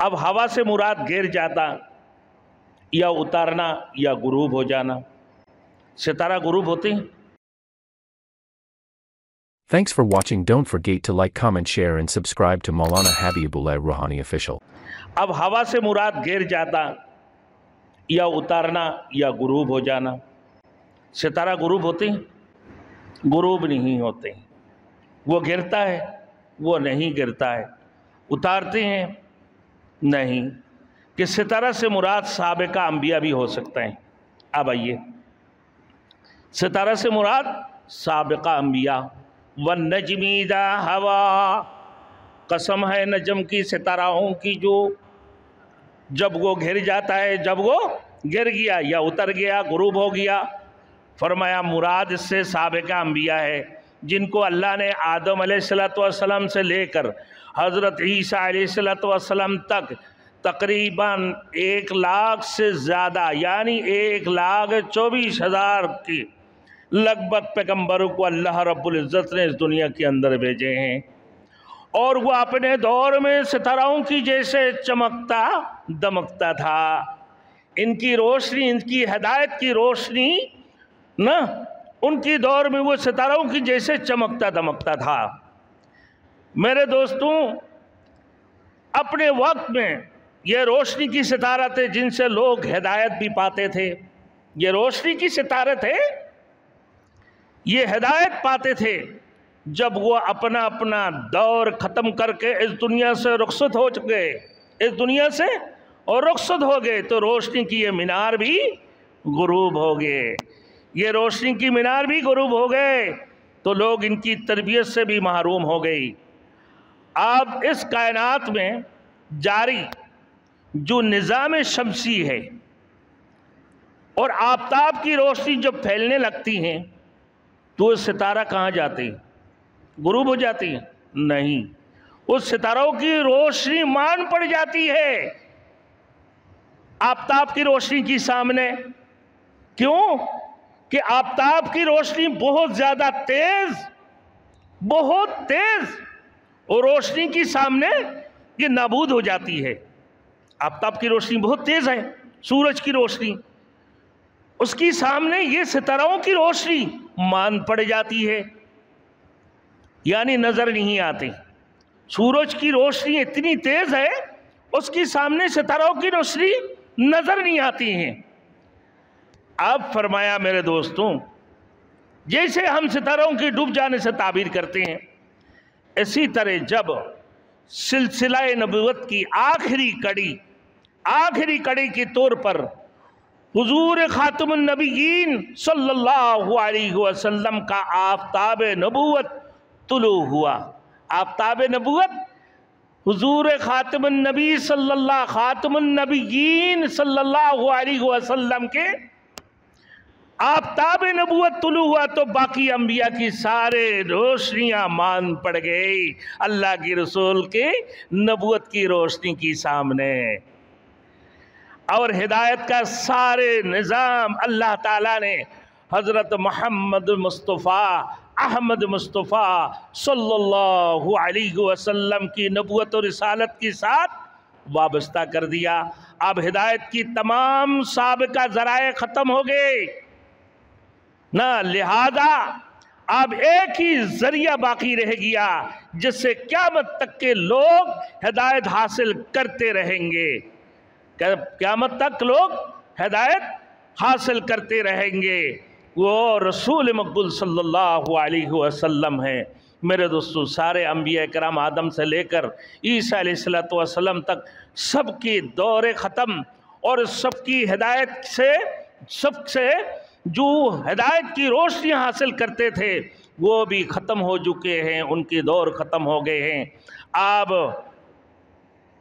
अब हवा से मुराद गिर जाता या उतारना या गुरूब हो जाना। सितारा गुरूब होते हैं। Thanks for watching. Don't forget to like, comment, share and subscribe to Maulana Habibullah Rouhani Official. अब हवा से मुराद गिर जाता या उतारना या गुरूब हो जाना। सितारा गुरूब होते हैं? गुरूब नहीं होते। वो गिरता है, वो नहीं गिरता है। उतारते हैं नहीं। कि सितारा से मुराद साबिका अंबिया भी हो सकते हैं। अब आइए, सितारा से मुराद साबिका अंबिया। वन नजमीदा हवा, कसम है नजम की, सिताराओं की, जो जब वो घिर जाता है, जब वो गिर गया या उतर गया, गुरूब हो गया। फरमाया मुराद इससे साबिका अंबिया है, जिनको अल्लाह ने आदम अलैहिस्सलाम से लेकर हज़रत ईसा अलैहिस्सलाम तक तकरीबन 1 लाख से ज़्यादा, यानी 1,24,000 की लगभग पैगम्बरों को अल्लाह रब्बुल इज़्ज़त ने इस दुनिया के अंदर भेजे हैं। और वह अपने दौर में सितारों की जैसे चमकता दमकता था। इनकी रोशनी, इनकी हिदायत की रोशनी ना, उनकी दौर में वो सितारों की जैसे चमकता दमकता था। मेरे दोस्तों, अपने वक्त में ये रोशनी की सितारा थे जिनसे लोग हिदायत भी पाते थे। ये रोशनी की सितारे थे, ये हिदायत पाते थे। जब वो अपना अपना दौर ख़त्म करके इस दुनिया से रुखसत हो चुके, इस दुनिया से और रुखसत हो गए, तो रोशनी की ये मीनार भी गुरूब हो गए। ये रोशनी की मीनार भी गुरूब हो गए, तो लोग इनकी तरबियत से भी महरूम हो गई। अब इस कायनात में जारी जो निज़ाम शमसी है और आफताब की रोशनी जब फैलने लगती हैं, तो सितारा कहाँ जाते हैं? गुरूब हो जाती है? नहीं, उस सितारों की रोशनी मान पड़ जाती है आफताब की रोशनी की सामने। क्यों? कि आफताब की रोशनी बहुत ज्यादा तेज, बहुत तेज, और रोशनी की सामने ये नाबूद हो जाती है। आफताब की रोशनी बहुत तेज है, सूरज की रोशनी, उसकी सामने ये सितारों की रोशनी मान पड़ जाती है, यानी नजर नहीं आती। सूरज की रोशनी इतनी तेज है, उसके सामने सितारों की रोशनी नजर नहीं आती है। अब फरमाया मेरे दोस्तों, जैसे हम सितारों के डूब जाने से ताबीर करते हैं, इसी तरह जब सिलसिला नबूवत की आखिरी कड़ी के तौर पर हुजूर खातमुन नबीयीन सल्लल्लाहु अलैहि वसल्लम का आफताब नबूवत तुलू हुआ। आफताब नबूवत हुजूर खातमुन नबीयीन सल्लल्लाहु अलैहि वसल्लम के आफताब नबूवत तुलू हुआ, तो बाकी अंबिया की सारे रोशनियां मान पड़ गई अल्लाह की रसूल के नबूवत की रोशनी की सामने। और हिदायत का सारे निज़ाम अल्लाह ताला ने हज़रत मोहम्मद मुस्तफ़ा अहमद मुस्तफ़ा सल्लल्लाहु अलैहि वसल्लम की नबूवत और रिसालत के साथ वाबस्ता कर दिया। अब हिदायत की तमाम साबिका ज़राए ख़त्म हो गए ना, लिहाजा अब एक ही जरिया बाकी रह गया जिससे क़यामत तक के लोग हिदायत हासिल करते रहेंगे। क़यामत तक लोग हिदायत हासिल करते रहेंगे। वो रसूल मकबूल सल्लल्लाहु अलैहि वसल्लम है। मेरे दोस्तों, सारे अंबिया कराम आदम से लेकर ईसा अलैहिस्सलातु वस्सलाम तक सबकी दौर ख़त्म और सबकी हिदायत से, सबसे जो हिदायत की रोशनी हासिल करते थे वो भी ख़त्म हो चुके हैं, उनकी दौर ख़त्म हो गए हैं। अब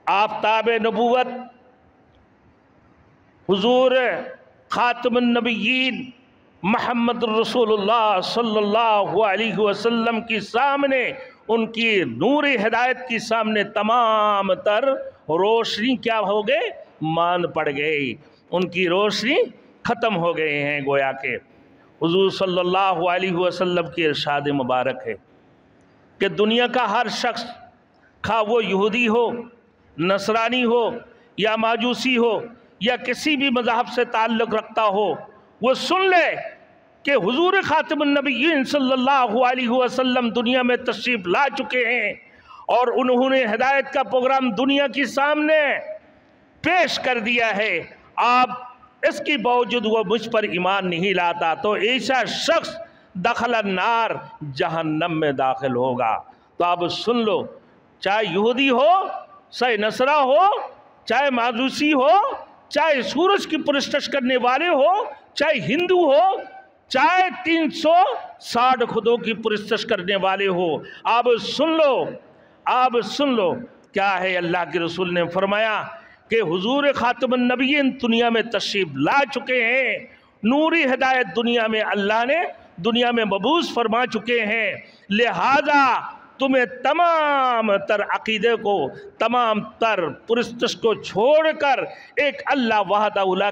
आफताब नबूवत हुजूर खातमुन नबीयीन मोहम्मद रसूलुल्लाह सल्लल्लाहु अलैहि वसल्लम के सामने, उनकी नूर हिदायत के सामने तमाम तर रोशनी क्या हो गए? मान पड़ गई, उनकी रोशनी ख़त्म हो गए हैं। गोया के हुजूर सल्लल्लाहु अलैहि वसल्लम की इरशाद मुबारक है कि दुनिया का हर शख्स, खा वो यहूदी हो नसरानी हो या माजूसी हो या किसी भी मज़हब से ताल्लुक़ रखता हो, वो सुन ले कि हुजूर ख़ातिमुन नबिय्यीन सल्लल्लाहु अलैहि वसल्लम दुनिया में तशरीफ़ ला चुके हैं और उन्होंने हिदायत का प्रोग्राम दुनिया के सामने पेश कर दिया है। आप इसके बावजूद वो मुझ पर ईमान नहीं लाता तो ऐसा शख्स दखल नार, जहन्नम में दाखिल होगा। तो आप सुन लो, चाहे यहूदी हो, चाहे नसरा हो, चाहे माजूसी हो, चाहे सूरज की पुरस्तिश करने वाले हो, चाहे हिंदू हो, चाहे 360 खुदों की पुरस्तिश करने वाले हो, आप सुन लो, आप सुन लो। क्या है अल्लाह के रसूल ने फरमाया कि हुजूर ख़ातिमुन नबिय्यीन दुनिया में तशरीफ़ ला चुके हैं, नूरी हिदायत दुनिया में अल्लाह ने दुनिया में मबूस फरमा चुके हैं, लिहाजा तुम्हें तमाम तर अकीदे को, तमाम तर पुरस्तिश को छोड़कर एक अल्लाह वहदहुला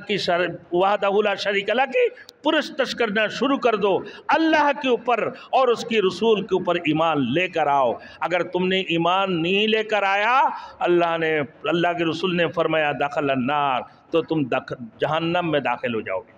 शरीक ला की पुरस्तिश करना शुरू कर दो। अल्लाह के ऊपर और उसके रसूल के ऊपर ईमान लेकर आओ। अगर तुमने ईमान नहीं लेकर आया, अल्लाह के रसूल ने फरमाया दखल अन्नार, तो तुम जहन्नम में दाखिल हो जाओगे।